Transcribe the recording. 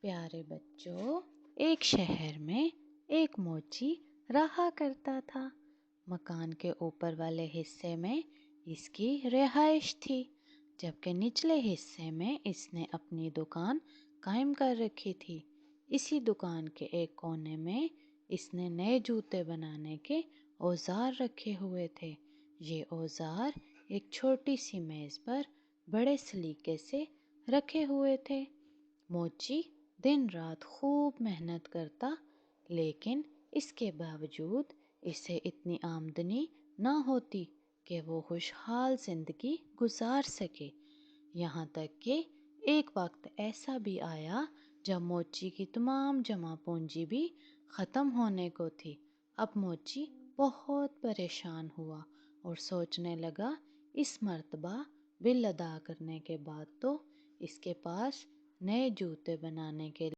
پیارے بچوں، ایک شہر میں ایک موچی رہا کرتا تھا۔ مکان کے اوپر والے حصے میں اس کی رہائش تھی، جبکہ نچلے حصے میں اس نے اپنی دکان قائم کر رکھی تھی۔ اسی دکان کے ایک کونے میں اس نے نئے جوتے بنانے کے اوزار رکھے ہوئے تھے۔ یہ اوزار ایک چھوٹی سی میز پر بڑے سلیقے سے رکھے ہوئے تھے۔ موچی دن رات خوب محنت کرتا، لیکن اس کے باوجود اسے اتنی آمدنی نہ ہوتی کہ وہ خوشحال زندگی گزار سکے۔ یہاں تک کہ ایک وقت ایسا بھی آیا جب موچی کی تمام جمع پونجی بھی ختم ہونے کو تھی۔ اب موچی بہت پریشان ہوا اور سوچنے لگا، اس مرتبہ بل ادا کرنے کے بعد تو اس کے پاس نئے جوتے بنانے کے